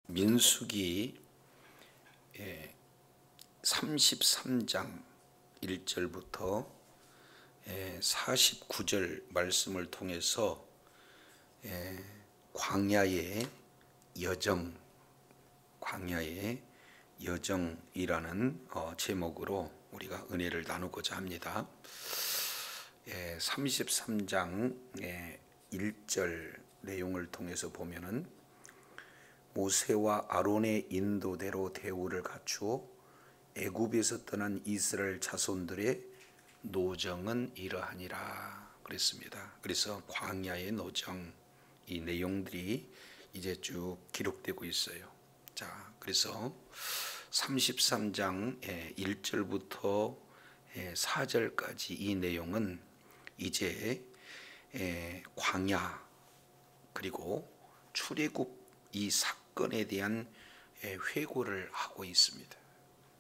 민수기 33장 1절부터 49절 말씀을 통해서 광야의 여정이라는 제목으로 우리가 은혜를 나누고자 합니다. 33장 1절 내용을 통해서 보면은 모세와 아론의 인도대로 대우를 갖추어 애굽에서 떠난 이스라엘 자손들의 노정은 이러하니라 그랬습니다. 그래서 광야의 노정, 이 내용들이 이제 쭉 기록되고 있어요. 자, 그래서 33장 1절부터 4절까지 이 내용은 이제 광야 그리고 출애굽 이 사건에 대한 회고를 하고 있습니다.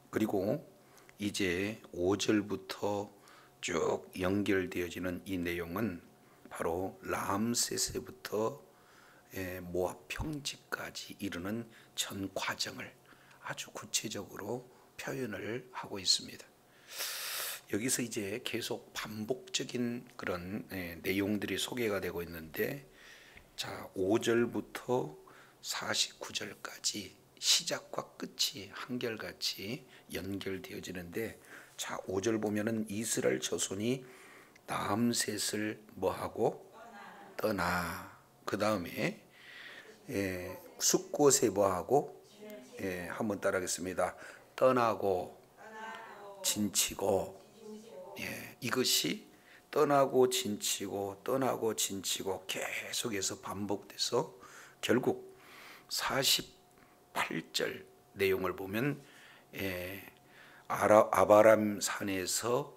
그리고 이제 5절부터 쭉 연결되어지는 이 내용은 바로 람세스부터 모압 평지까지 이르는 전 과정을 아주 구체적으로 표현을 하고 있습니다. 여기서 이제 계속 반복적인 그런 내용들이 소개가 되고 있는데, 자, 5절부터 49절까지 시작과 끝이 한결같이 연결되어지는데, 자, 5절 보면은 이스라엘 자손이 람셋을 뭐하고 떠나. 그 다음에 숫곳에 뭐하고 한번 따라하겠습니다. 떠나고 진치고. 이것이 떠나고 진치고 떠나고 진치고 계속해서 반복돼서 결국 48절 내용을 보면 아바람 산에서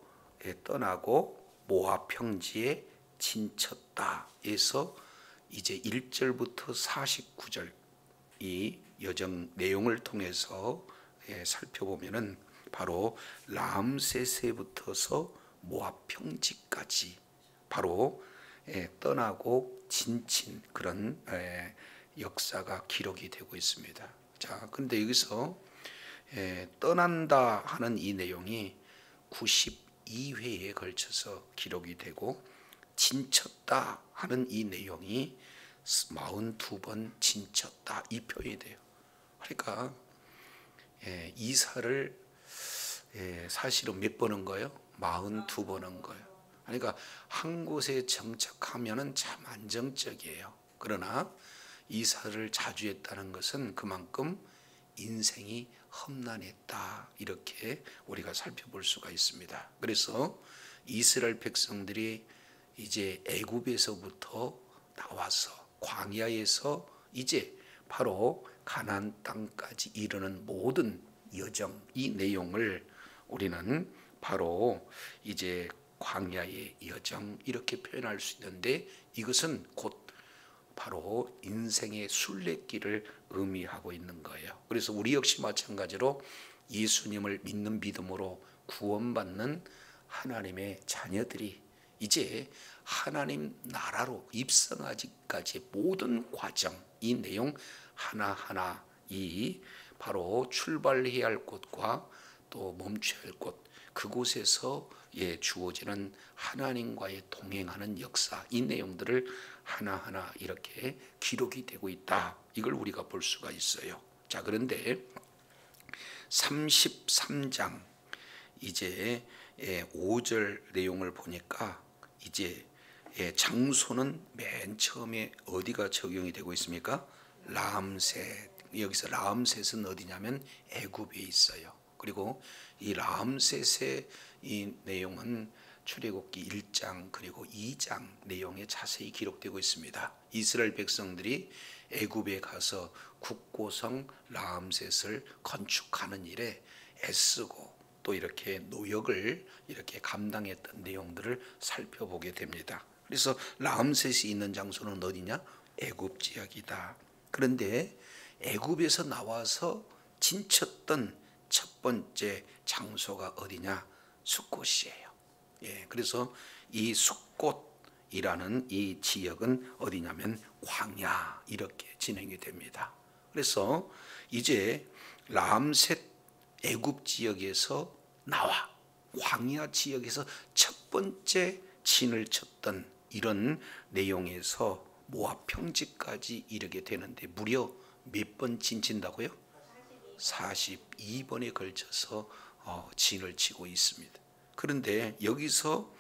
떠나고 모압 평지에 진쳤다 에서 이제 1절부터 49절 이 여정 내용을 통해서 살펴보면은 바로 람세스부터서 모압 평지까지 바로 떠나고 진친 그런 역사가 기록이 되고 있습니다. 자, 그런데 여기서 떠난다 하는 이 내용이 92회에 걸쳐서 기록이 되고, 진쳤다 하는 이 내용이 42번 진쳤다 이 표현이 돼요. 그러니까 이사를 사실은 몇 번 한 거예요? 42번 한 거예요. 그러니까 한 곳에 정착하면은 참 안정적이에요. 그러나 이사를 자주 했다는 것은 그만큼 인생이 험난했다, 이렇게 우리가 살펴볼 수가 있습니다. 그래서 이스라엘 백성들이 이제 애굽에서부터 나와서 광야에서 이제 바로 가나안 땅까지 이르는 모든 여정, 이 내용을 우리는 바로 이제 광야의 여정 이렇게 표현할 수 있는데, 이것은 곧 바로 인생의 순례길을 의미하고 있는 거예요. 그래서 우리 역시 마찬가지로 예수님을 믿는 믿음으로 구원받는 하나님의 자녀들이 이제 하나님 나라로 입성하기까지 모든 과정, 이 내용 하나하나 이 바로 출발해야 할 곳과 또 멈춰야 할 곳, 그곳에서 주어지는 하나님과의 동행하는 역사, 이 내용들을 하나하나 이렇게 기록이 되고 있다, 이걸 우리가 볼 수가 있어요. 자, 그런데 33장 이제 5절 내용을 보니까 이제 장소는 맨 처음에 어디가 적용이 되고 있습니까? 람셋. 여기서 람셋은 어디냐면 애굽에 있어요. 그리고 이 람셋의 이 내용은 출애굽기 1장 그리고 2장 내용에 자세히 기록되고 있습니다. 이스라엘 백성들이 애굽에 가서 국고성 람셋을 건축하는 일에 애쓰고 또 이렇게 노역을 이렇게 감당했던 내용들을 살펴보게 됩니다. 그래서 람셋이 있는 장소는 어디냐? 애굽 지역이다. 그런데 애굽에서 나와서 진쳤던 첫 번째 장소가 어디냐? 숫곳이에요. 그래서 이 숫곳이라는 이 지역은 어디냐면 광야, 이렇게 진행이 됩니다. 그래서 이제 람셋 애굽 지역에서 나와 광야 지역에서 첫 번째 진을 쳤던 이런 내용에서 모압 평지까지 이르게 되는데 무려 몇 번 진 친다고요? 42번에 걸쳐서 진을 치고 있습니다. 그런데 여기서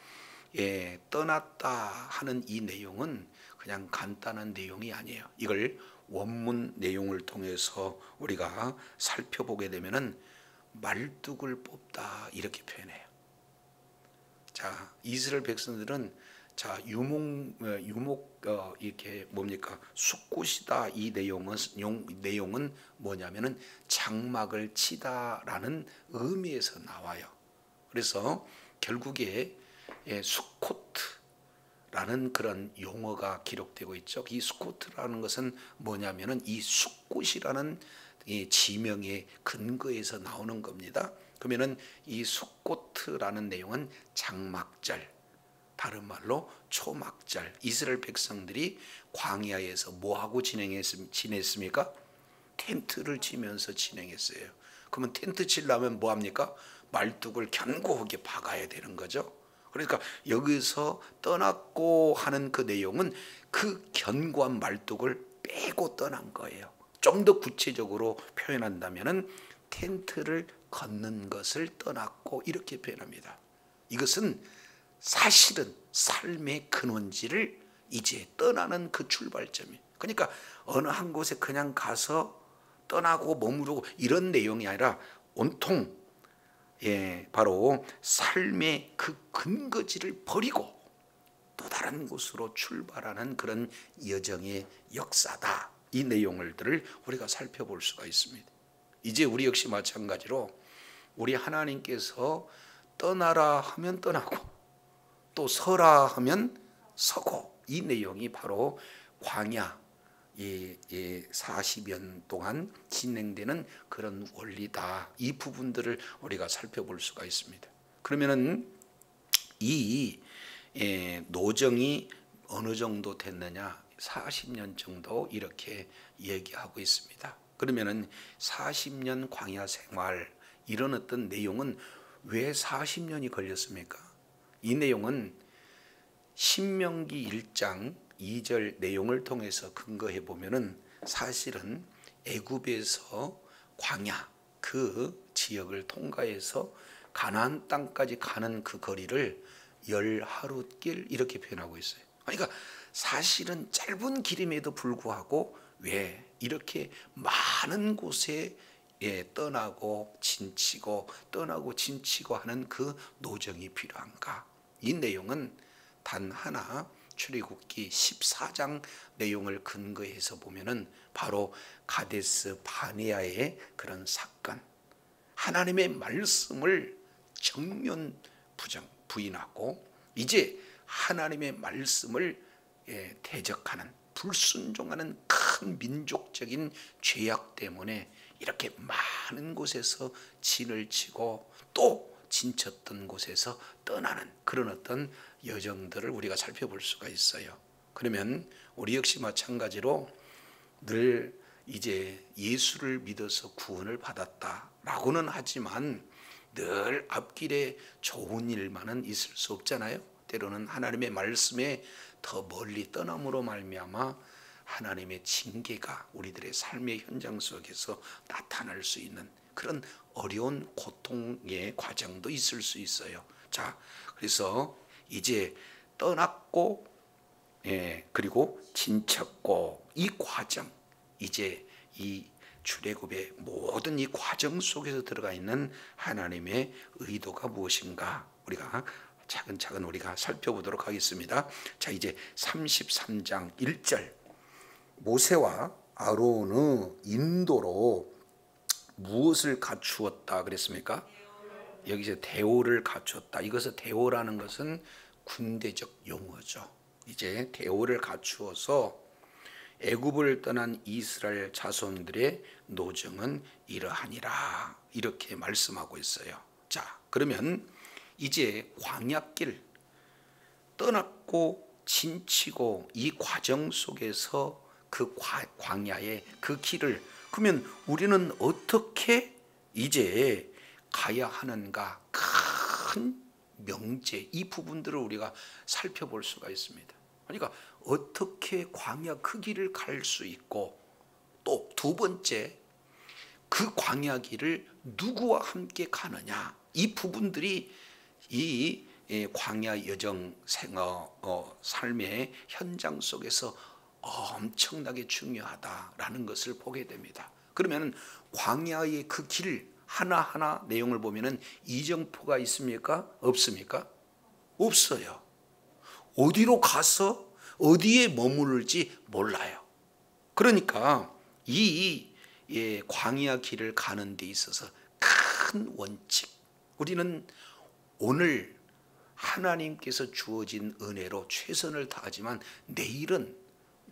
떠났다 하는 이 내용은 그냥 간단한 내용이 아니에요. 이걸 원문 내용을 통해서 우리가 살펴보게 되면은 말뚝을 뽑다 이렇게 표현해요. 자, 이스라엘 백성들은 자 유목 이렇게 뭡니까 숫꽃이다 이 내용은 뭐냐면은 장막을 치다라는 의미에서 나와요. 그래서 결국에 수코트라는 그런 용어가 기록되고 있죠. 이 수코트라는 것은 뭐냐면은 이 숫꽃이라는 이 지명의 근거에서 나오는 겁니다. 그러면은 이 수코트라는 내용은 장막절, 다른 말로 초막절, 이스라엘 백성들이 광야에서 뭐하고 지냈습니까? 텐트를 치면서 진행했어요. 그러면 텐트 치려면 뭐합니까? 말뚝을 견고하게 박아야 되는 거죠. 그러니까 여기서 떠났고 하는 그 내용은 그 견고한 말뚝을 빼고 떠난 거예요. 좀 더 구체적으로 표현한다면은 텐트를 걷는 것을 떠났고 이렇게 표현합니다. 이것은 사실은 삶의 근원지를 이제 떠나는 그 출발점이에요. 그러니까 어느 한 곳에 그냥 가서 떠나고 머무르고 이런 내용이 아니라 온통 바로 삶의 그 근거지를 버리고 또 다른 곳으로 출발하는 그런 여정의 역사다. 이 내용들을 우리가 살펴볼 수가 있습니다. 이제 우리 역시 마찬가지로 우리 하나님께서 떠나라 하면 떠나고 또 서라 하면 서고 이 내용이 바로 광야 40년 동안 진행되는 그런 원리다. 이 부분들을 우리가 살펴볼 수가 있습니다. 그러면은 이 노정이 어느 정도 됐느냐? 40년 정도 이렇게 얘기하고 있습니다. 그러면은 40년 광야 생활 이런 어떤 내용은 왜 40년이 걸렸습니까? 이 내용은 신명기 1장 2절 내용을 통해서 근거해 보면은 사실은 애굽에서 광야 그 지역을 통과해서 가나안 땅까지 가는 그 거리를 10하룻길 이렇게 표현하고 있어요. 그러니까 사실은 짧은 길임에도 불구하고 왜 이렇게 많은 곳에 떠나고 진치고 떠나고 진치고 하는 그 노정이 필요한가? 이 내용은 단 하나 출애굽기 14장 내용을 근거해서 보면은 바로 가데스 바네아의 그런 사건, 하나님의 말씀을 정면 부인하고 이제 하나님의 말씀을 대적하는 불순종하는 큰 민족적인 죄악 때문에 이렇게 많은 곳에서 진을 치고 또 진쳤던 곳에서 떠나는 그런 어떤 여정들을 우리가 살펴볼 수가 있어요. 그러면 우리 역시 마찬가지로 늘 이제 예수를 믿어서 구원을 받았다라고는 하지만 늘 앞길에 좋은 일만은 있을 수 없잖아요. 때로는 하나님의 말씀에 더 멀리 떠남으로 말미암아 하나님의 징계가 우리들의 삶의 현장 속에서 나타날 수 있는 그런 어려운 고통의 과정도 있을 수 있어요. 자, 그래서 이제 떠났고 그리고 진쳤고 이 과정 이제 이 출애굽의 모든 이 과정 속에서 들어가 있는 하나님의 의도가 무엇인가 우리가 차근차근 우리가 살펴보도록 하겠습니다. 자, 이제 33장 1절 모세와 아론의 인도로 무엇을 갖추었다 그랬습니까? 여기서 대오를 갖추었다. 이것은 대오라는 것은 군대적 용어죠. 이제 대오를 갖추어서 애굽을 떠난 이스라엘 자손들의 노정은 이러하니라 이렇게 말씀하고 있어요. 자, 그러면 이제 광야길 떠났고 진치고 이 과정 속에서 그 광야의 그 길을 그러면 우리는 어떻게 이제 가야 하는가? 큰 명제, 이 부분들을 우리가 살펴볼 수가 있습니다. 그러니까 어떻게 광야 그 길을 갈 수 있고, 또 두 번째, 그 광야 길을 누구와 함께 가느냐, 이 부분들이 이 광야 여정 삶의 현장 속에서 엄청나게 중요하다라는 것을 보게 됩니다. 그러면 광야의 그 길 하나하나 내용을 보면은 이정표가 있습니까? 없습니까? 없어요. 어디로 가서 어디에 머무를지 몰라요. 그러니까 이 광야 길을 가는 데 있어서 큰 원칙, 우리는 오늘 하나님께서 주어진 은혜로 최선을 다하지만 내일은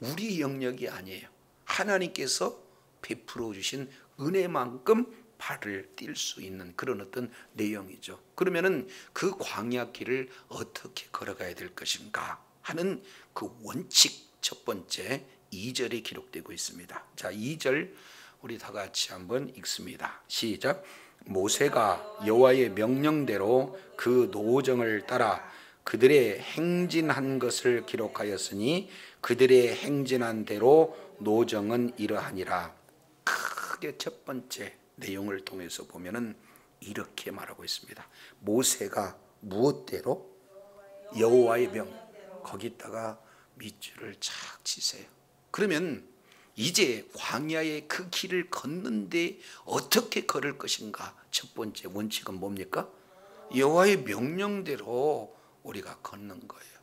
우리 영역이 아니에요. 하나님께서 베풀어 주신 은혜만큼 발을 띨 수 있는 그런 어떤 내용이죠. 그러면은 그 광야 길을 어떻게 걸어가야 될 것인가 하는 그 원칙, 첫 번째 2절에 기록되고 있습니다. 자, 2절 우리 다 같이 한번 읽습니다. 시작. 모세가 여호와의 명령대로 그 노정을 따라 그들의 행진한 것을 기록하였으니 그들의 행진한 대로 노정은 이러하니라. 크게 첫 번째 내용을 통해서 보면은 이렇게 말하고 있습니다. 모세가 무엇대로? 여호와의 명, 거기다가 밑줄을 착 치세요. 그러면 이제 광야의 그 길을 걷는데 어떻게 걸을 것인가? 첫 번째 원칙은 뭡니까? 여호와의 명령대로 우리가 걷는 거예요.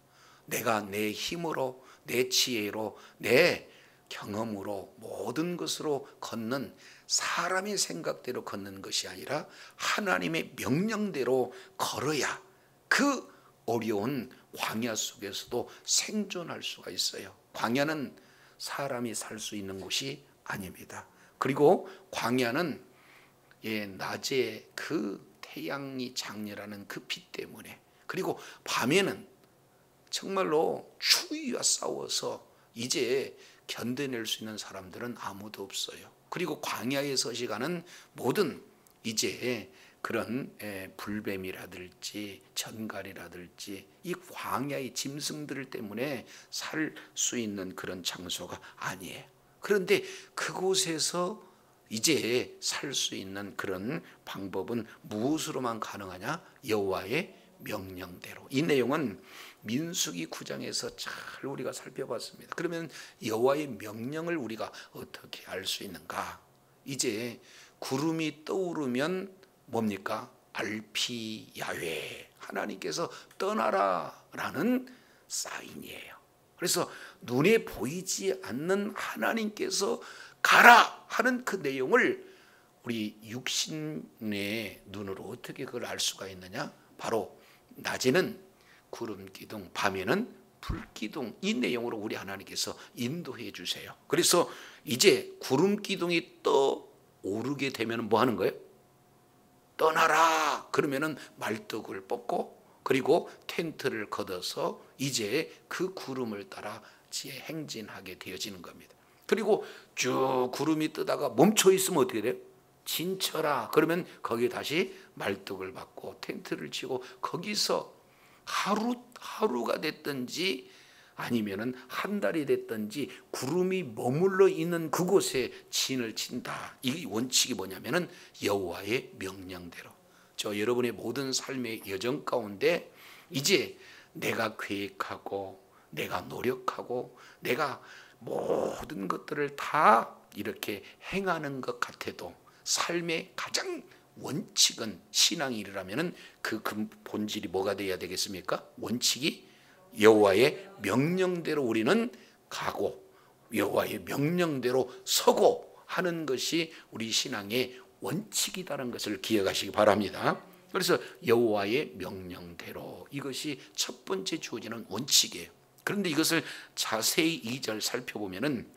내가 내 힘으로, 내 지혜로, 내 경험으로, 모든 것으로 걷는, 사람의 생각대로 걷는 것이 아니라 하나님의 명령대로 걸어야 그 어려운 광야 속에서도 생존할 수가 있어요. 광야는 사람이 살 수 있는 곳이 아닙니다. 그리고 광야는 낮에 그 태양이 장렬하는 그 빛 때문에, 그리고 밤에는 정말로 추위와 싸워서 이제 견뎌낼 수 있는 사람들은 아무도 없어요. 그리고 광야에 서식하는 모든 이제 그런 불뱀이라든지 전갈이라든지 이 광야의 짐승들 때문에 살 수 있는 그런 장소가 아니에요. 그런데 그곳에서 이제 살 수 있는 그런 방법은 무엇으로만 가능하냐? 여호와의 명령대로. 이 내용은 민수기 9장에서 잘 우리가 살펴봤습니다. 그러면 여호와의 명령을 우리가 어떻게 알 수 있는가? 이제 구름이 떠오르면 뭡니까? 알피 야훼, 하나님께서 떠나라라는 사인이에요. 그래서 눈에 보이지 않는 하나님께서 가라 하는 그 내용을 우리 육신의 눈으로 어떻게 그걸 알 수가 있느냐? 바로 낮에는 구름 기둥, 밤에는 불 기둥, 이 내용으로 우리 하나님께서 인도해 주세요. 그래서 이제 구름 기둥이 떠오르게 되면 뭐 하는 거예요? 떠나라. 그러면은 말뚝을 뽑고 그리고 텐트를 걷어서 이제 그 구름을 따라 행진하게 되어지는 겁니다. 그리고 쭉 구름이 뜨다가 멈춰 있으면 어떻게 돼요? 진쳐라. 그러면 거기에 다시 말뚝을 받고 텐트를 치고 거기서 하루가 됐든지 아니면은 한 달이 됐든지 구름이 머물러 있는 그곳에 진을 친다. 이 원칙이 뭐냐면은 여호와의 명령대로. 저 여러분의 모든 삶의 여정 가운데 이제 내가 계획하고 내가 노력하고 내가 모든 것들을 다 이렇게 행하는 것 같아도 삶의 가장 원칙은, 신앙이라면은 그 본질이 뭐가 되어야 되겠습니까? 원칙이 여호와의 명령대로 우리는 가고 여호와의 명령대로 서고 하는 것이 우리 신앙의 원칙이라는 것을 기억하시기 바랍니다. 그래서 여호와의 명령대로, 이것이 첫 번째 주어지는 원칙이에요. 그런데 이것을 자세히 2절 살펴보면은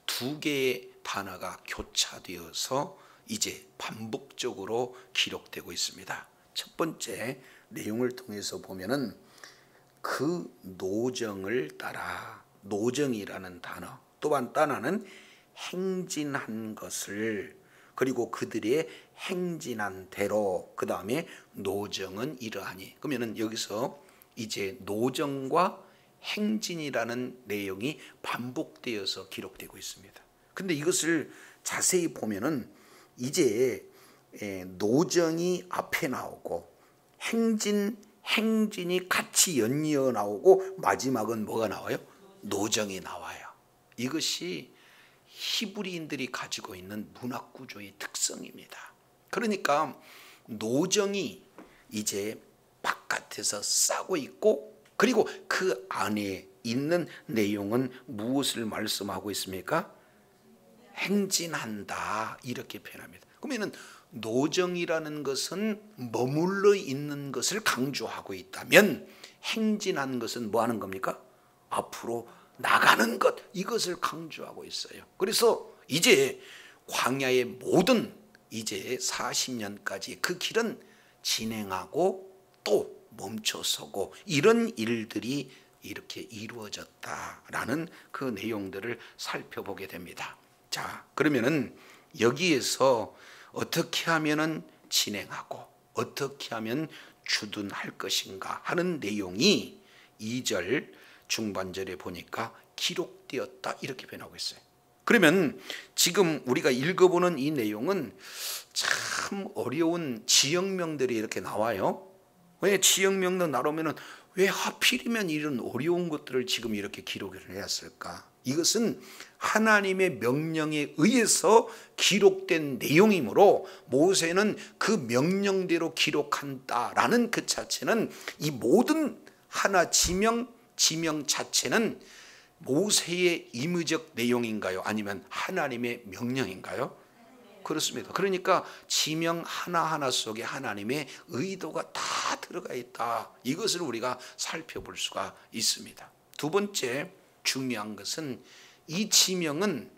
두 개의 단어가 교차되어서 이제 반복적으로 기록되고 있습니다. 첫 번째 내용을 통해서 보면은 그 노정을 따라, 노정이라는 단어, 또한 단어는 행진한 것을, 그리고 그들의 행진한 대로, 그 다음에 노정은 이러하니. 그러면은 여기서 이제 노정과 행진이라는 내용이 반복되어서 기록되고 있습니다. 근데 이것을 자세히 보면은 이제 노정이 앞에 나오고 행진이 같이 연이어 나오고 마지막은 뭐가 나와요? 노정이 나와요. 이것이 히브리인들이 가지고 있는 문학 구조의 특성입니다. 그러니까 노정이 이제 바깥에서 싸고 있고, 그리고 그 안에 있는 내용은 무엇을 말씀하고 있습니까? 행진한다, 이렇게 표현합니다. 그러면 노정이라는 것은 머물러 있는 것을 강조하고 있다면, 행진하는 것은 뭐 하는 겁니까? 앞으로 나가는 것, 이것을 강조하고 있어요. 그래서 이제 광야의 모든 이제 40년까지 그 길은 진행하고 또 멈춰서고, 이런 일들이 이렇게 이루어졌다라는 그 내용들을 살펴보게 됩니다. 자, 그러면은 여기에서 어떻게 하면은 진행하고 어떻게 하면 주둔할 것인가 하는 내용이 2절 중반절에 보니까 기록되었다, 이렇게 변하고 있어요. 그러면 지금 우리가 읽어보는 이 내용은 참 어려운 지역명들이 이렇게 나와요. 왜 지역명도 나오면은 왜 하필이면 이런 어려운 것들을 지금 이렇게 기록을 했을까? 이것은 하나님의 명령에 의해서 기록된 내용이므로 모세는 그 명령대로 기록한다라는 그 자체는, 이 모든 하나 지명 자체는 모세의 임의적 내용인가요? 아니면 하나님의 명령인가요? 그렇습니다. 그러니까 지명 하나하나 속에 하나님의 의도가 다 들어가 있다, 이것을 우리가 살펴볼 수가 있습니다. 두 번째 중요한 것은 이 지명은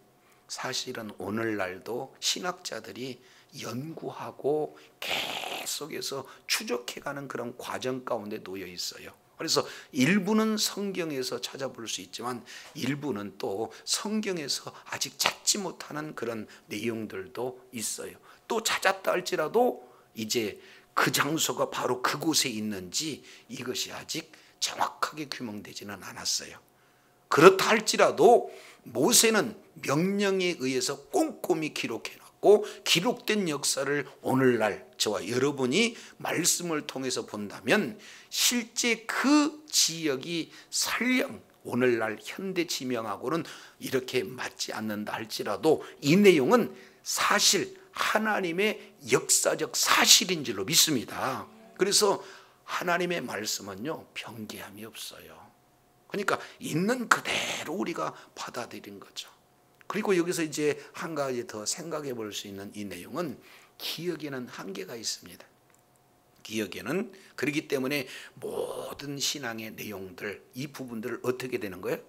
사실은 오늘날도 신학자들이 연구하고 계속해서 추적해가는 그런 과정 가운데 놓여 있어요. 그래서 일부는 성경에서 찾아볼 수 있지만 일부는 또 성경에서 아직 찾지 못하는 그런 내용들도 있어요. 또 찾았다 할지라도 이제 그 장소가 바로 그곳에 있는지 이것이 아직 정확하게 규명되지는 않았어요. 그렇다 할지라도 모세는 명령에 의해서 꼼꼼히 기록해놨고, 기록된 역사를 오늘날 저와 여러분이 말씀을 통해서 본다면 실제 그 지역이 설령 오늘날 현대 지명하고는 이렇게 맞지 않는다 할지라도 이 내용은 사실 하나님의 역사적 사실인 줄로 믿습니다. 그래서 하나님의 말씀은요, 변개함이 없어요. 그러니까 있는 그대로 우리가 받아들인 거죠. 그리고 여기서 이제 한 가지 더 생각해 볼 수 있는 이 내용은 기억에는 한계가 있습니다. 기억에는, 그렇기 때문에 모든 신앙의 내용들, 이 부분들을 어떻게 되는 거예요?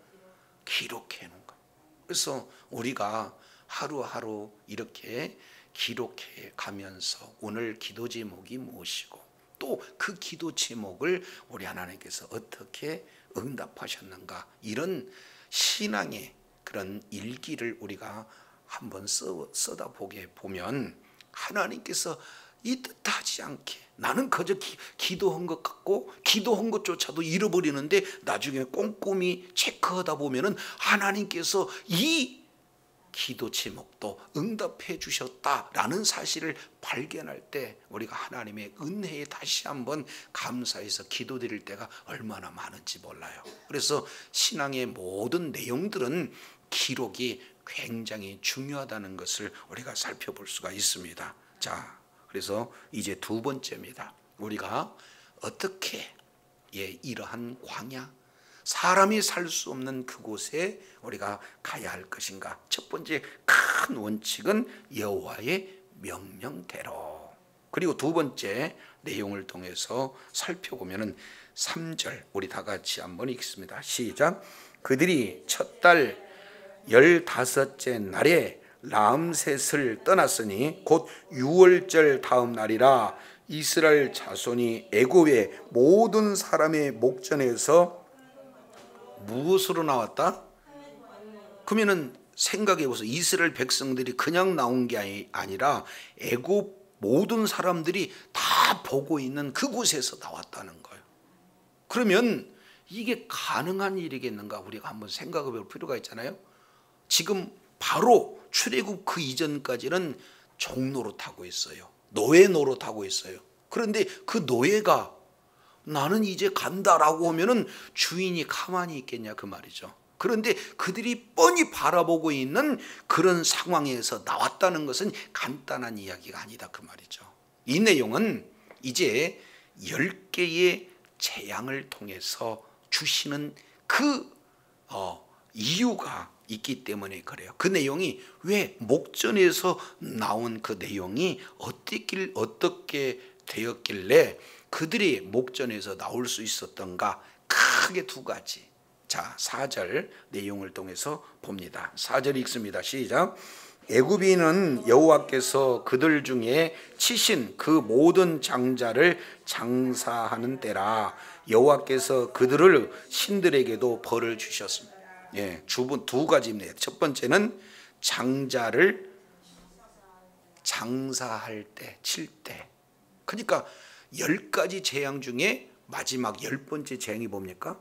기록해 놓은 거예요. 그래서 우리가 하루하루 이렇게 기록해 가면서 오늘 기도 제목이 무엇이고 또 그 기도 제목을 우리 하나님께서 어떻게 응답하셨는가, 이런 신앙의 그런 일기를 우리가 한번 써다 보게 보면 하나님께서 이 뜻하지 않게 나는 그저 기도한 것 같고 기도한 것조차도 잃어버리는데 나중에 꼼꼼히 체크하다 보면은 하나님께서 이 기도 제목도 응답해 주셨다라는 사실을 발견할 때 우리가 하나님의 은혜에 다시 한번 감사해서 기도드릴 때가 얼마나 많은지 몰라요. 그래서 신앙의 모든 내용들은 기록이 굉장히 중요하다는 것을 우리가 살펴볼 수가 있습니다. 자, 그래서 이제 두 번째입니다. 우리가 어떻게 이러한 광야, 사람이 살 수 없는 그곳에 우리가 가야 할 것인가. 첫 번째 큰 원칙은 여호와의 명령대로. 그리고 두 번째 내용을 통해서 살펴보면은 3절 우리 다 같이 한번 읽습니다. 시작. 그들이 첫 달 15째 날에 람셋을 떠났으니 곧 6월절 다음 날이라. 이스라엘 자손이 애굽의 모든 사람의 목전에서 무엇으로 나왔다? 그러면은 생각해 보세요. 이스라엘 백성들이 그냥 나온 게 아니라 애굽 모든 사람들이 다 보고 있는 그곳에서 나왔다는 거예요. 그러면 이게 가능한 일이겠는가 우리가 한번 생각해 볼 필요가 있잖아요. 지금 바로 출애굽 그 이전까지는 종노릇하고 있어요. 노예 노릇하고 있어요. 그런데 그 노예가 나는 이제 간다라고 하면은 주인이 가만히 있겠냐 그 말이죠. 그런데 그들이 뻔히 바라보고 있는 그런 상황에서 나왔다는 것은 간단한 이야기가 아니다 그 말이죠. 이 내용은 이제 10개의 재앙을 통해서 주시는 그 이유가 있기 때문에 그래요. 그 내용이 왜 목전에서 나온 그 내용이 어떻게 되었길래 그들이 목전에서 나올 수 있었던가, 크게 두 가지. 자, 4절 내용을 통해서 봅니다. 4절 읽습니다. 시작. 애굽인은 여호와께서 그들 중에 치신 그 모든 장자를 장사하는 때라. 여호와께서 그들을 신들에게도 벌을 주셨습니다. 예, 주분 두 가지입니다. 첫 번째는 장자를 장사할 때, 칠 때. 그러니까 10가지 재앙 중에 마지막 10번째 재앙이 뭡니까?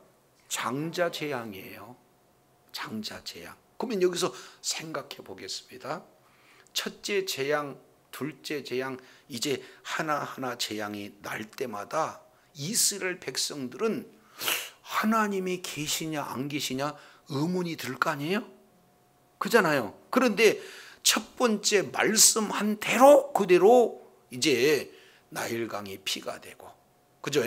장자 재앙이에요. 장자 재앙. 그러면 여기서 생각해 보겠습니다. 첫째 재앙, 둘째 재앙, 이제 하나하나 재앙이 날 때마다 이스라엘 백성들은 하나님이 계시냐 안 계시냐 의문이 들 거 아니에요? 그잖아요. 그런데 첫 번째 말씀한 대로 그대로 이제 나일강이 피가 되고, 그죠?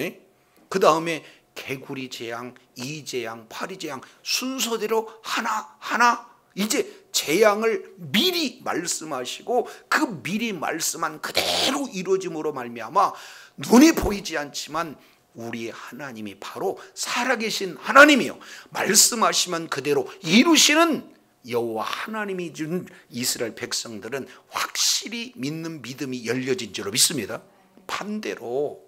그 다음에 개구리 재앙, 이 재앙, 파리 재앙 순서대로 하나하나 이제 재앙을 미리 말씀하시고 그 미리 말씀한 그대로 이루어짐으로 말미암아 눈에 보이지 않지만 우리 하나님이 바로 살아계신 하나님이요, 말씀하시면 그대로 이루시는 여호와 하나님이 준 이스라엘 백성들은 확실히 믿는 믿음이 열려진 줄로 믿습니다. 반대로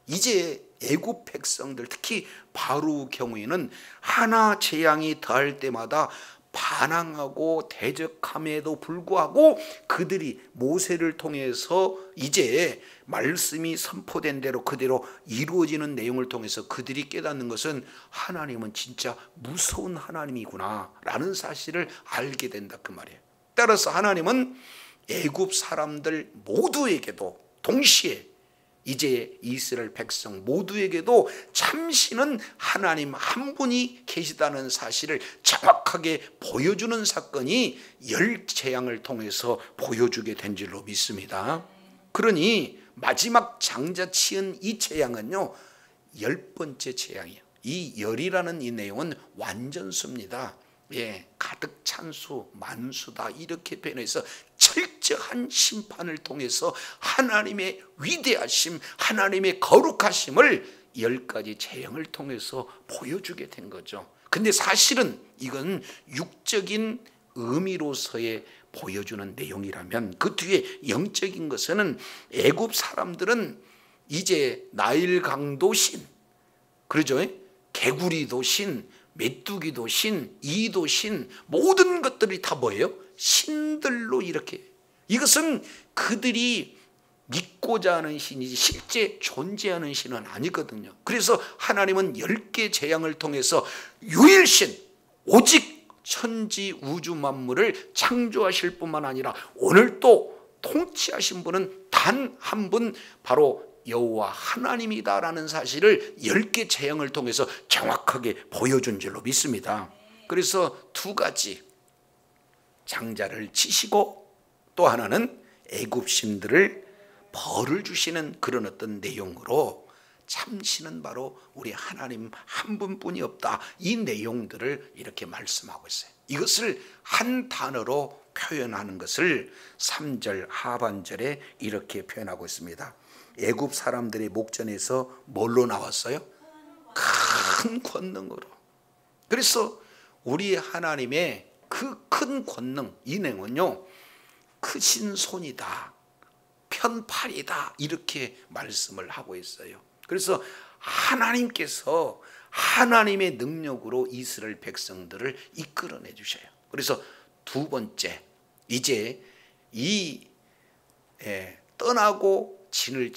이제 애굽 백성들, 특히 바로 경우에는 하나 재앙이 더할 때마다 반항하고 대적함에도 불구하고 그들이 모세를 통해서 이제 말씀이 선포된 대로 그대로 이루어지는 내용을 통해서 그들이 깨닫는 것은 하나님은 진짜 무서운 하나님이구나 라는 사실을 알게 된다 그 말이에요. 따라서 하나님은 애굽 사람들 모두에게도 동시에 이제 이스라엘 백성 모두에게도 참신은 하나님 한 분이 계시다는 사실을 정확하게 보여주는 사건이 10재앙을 통해서 보여주게 된 줄로 믿습니다. 그러니 마지막 장자치은 이 재앙은요 10번째 재앙이에요. 이 열이라는 이 내용은 완전수입니다. 예, 가득 찬 수, 만수다 이렇게 표현해서 철저한 심판을 통해서 하나님의 위대하심, 하나님의 거룩하심을 10가지 재앙을 통해서 보여주게 된 거죠. 근데 사실은 이건 육적인 의미로서의 보여주는 내용이라면 그 뒤에 영적인 것은 애굽 사람들은 이제 나일강도 신, 그러죠? 개구리도 신, 메뚜기도 신, 이도 신, 모든 것들이 다 뭐예요? 신들로 이렇게. 이것은 그들이 믿고자 하는 신이지 실제 존재하는 신은 아니거든요. 그래서 하나님은 10개 재앙을 통해서 유일신, 오직 천지 우주 만물을 창조하실 뿐만 아니라 오늘 또 통치하신 분은 단 한 분, 바로 여호와 하나님이다라는 사실을 10개 재앙을 통해서 정확하게 보여준 줄로 믿습니다. 그래서 두 가지, 장자를 치시고 또 하나는 애굽 신들을 벌을 주시는 그런 어떤 내용으로 참신은 바로 우리 하나님 한 분뿐이 없다, 이 내용들을 이렇게 말씀하고 있어요. 이것을 한 단어로 표현하는 것을 3절 하반절에 이렇게 표현하고 있습니다. 애굽 사람들의 목전에서 뭘로 나왔어요? 큰 권능으로. 그래서 우리 하나님의 그 큰 권능, 이 내용은요 크신 손이다, 편팔이다 이렇게 말씀을 하고 있어요. 그래서 하나님께서 하나님의 능력으로 이스라엘 백성들을 이끌어내 주셔요. 그래서 두 번째, 이제 떠나고 진을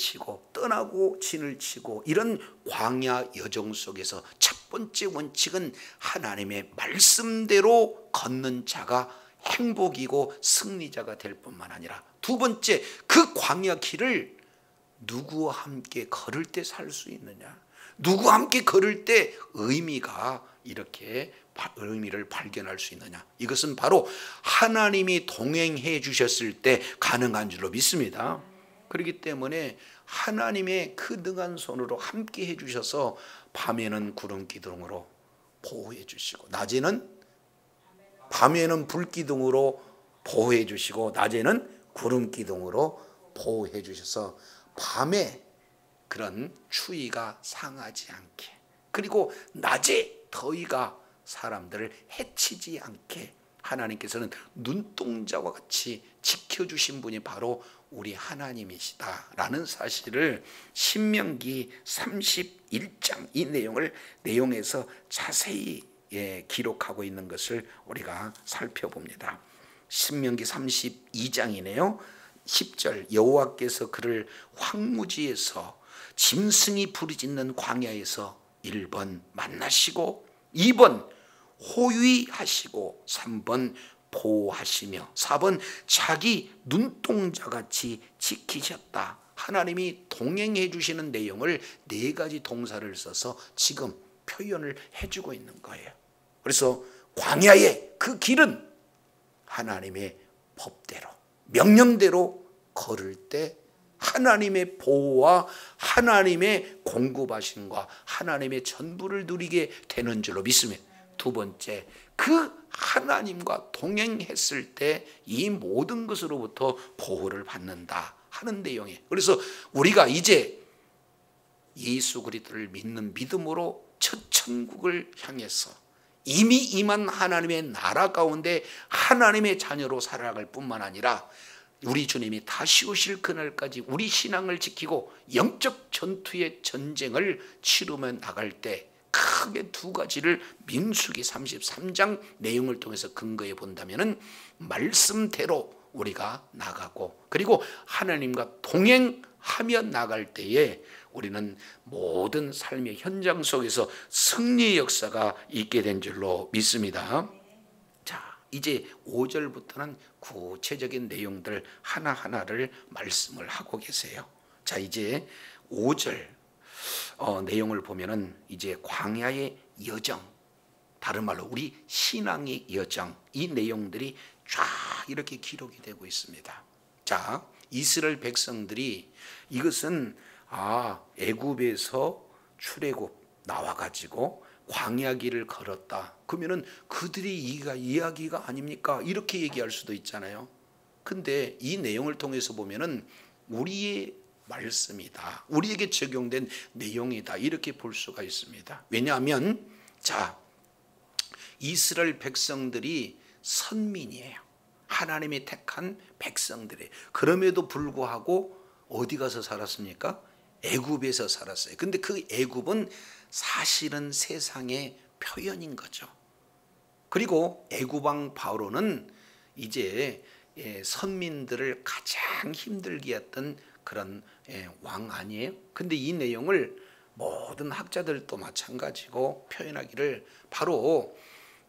치고 이런 광야 여정 속에서 첫 번째 원칙은 하나님의 말씀대로 걷는 자가 행복이고 승리자가 될 뿐만 아니라, 두 번째, 그 광야 길을 누구와 함께 걸을 때 살 수 있느냐, 누구와 함께 걸을 때 의미를 발견할 수 있느냐, 이것은 바로 하나님이 동행해 주셨을 때 가능한 줄로 믿습니다. 그렇기 때문에 하나님의 그 능한 손으로 함께 해 주셔서 밤에는 구름 기둥으로 보호해 주시고, 밤에는 불 기둥으로 보호해 주시고, 낮에는 구름 기둥으로 보호해 주셔서 밤에 그런 추위가 상하지 않게, 그리고 낮에 더위가 사람들을 해치지 않게 하나님께서는 눈동자와 같이 지켜주신 분이 바로 우리 하나님이시다라는 사실을 신명기 31장 이 내용에서 자세히 기록하고 있는 것을 우리가 살펴봅니다. 신명기 32장이네요. 10절, 여호와께서 그를 황무지에서 짐승이 부르짖는 광야에서 1번 만나시고 2번 호위하시고 3번 보호하시며 4번 자기 눈동자같이 지키셨다. 하나님이 동행해 주시는 내용을 4가지 동사를 써서 지금 표현을 해주고 있는 거예요. 그래서 광야의 그 길은 하나님의 법대로 명령대로 걸을 때 하나님의 보호와 하나님의 공급하심과 하나님의 전부를 누리게 되는 줄로 믿습니다. 두 번째, 그 하나님과 동행했을 때 이 모든 것으로부터 보호를 받는다 하는 내용이에요. 그래서 우리가 이제 예수 그리스도를 믿는 믿음으로 첫 천국을 향해서 이미 임한 하나님의 나라 가운데 하나님의 자녀로 살아갈 뿐만 아니라 우리 주님이 다시 오실 그날까지 우리 신앙을 지키고 영적 전투의 전쟁을 치르며 나갈 때 크게 2가지를 민수기 33장 내용을 통해서 근거해 본다면은 말씀대로 우리가 나가고, 그리고 하나님과 동행하며 나갈 때에 우리는 모든 삶의 현장 속에서 승리의 역사가 있게 된 줄로 믿습니다. 자, 이제 5절부터는 구체적인 내용들 하나하나를 말씀을 하고 계세요. 자, 이제 5절 내용을 보면은 이제 광야의 여정, 다른 말로 우리 신앙의 여정, 이 내용들이 쫙 이렇게 기록이 되고 있습니다. 자, 이스라엘 백성들이 이것은 애굽에서 출애굽 나와가지고 광야 길을 걸었다. 그러면은 그들이 이야기가 아닙니까? 이렇게 얘기할 수도 있잖아요. 근데 이 내용을 통해서 보면은 우리의 말씀이다, 우리에게 적용된 내용이다, 이렇게 볼 수가 있습니다. 왜냐하면 자, 이스라엘 백성들이 선민이에요. 하나님이 택한 백성들이에요. 그럼에도 불구하고 어디 가서 살았습니까? 애굽에서 살았어요. 근데 그 애굽은 사실은 세상의 표현인 거죠. 그리고 애굽 왕 바로는 이제 선민들을 가장 힘들게 했던 그런 왕 아니에요? 근데 이 내용을 모든 학자들도 마찬가지고 표현하기를 바로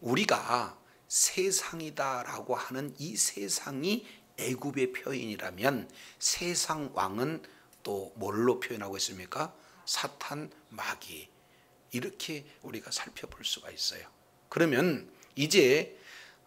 우리가 세상이다라고 하는 이 세상이 애굽의 표현이라면 세상 왕은 또 뭘로 표현하고 있습니까? 사탄, 마귀, 이렇게 우리가 살펴볼 수가 있어요. 그러면 이제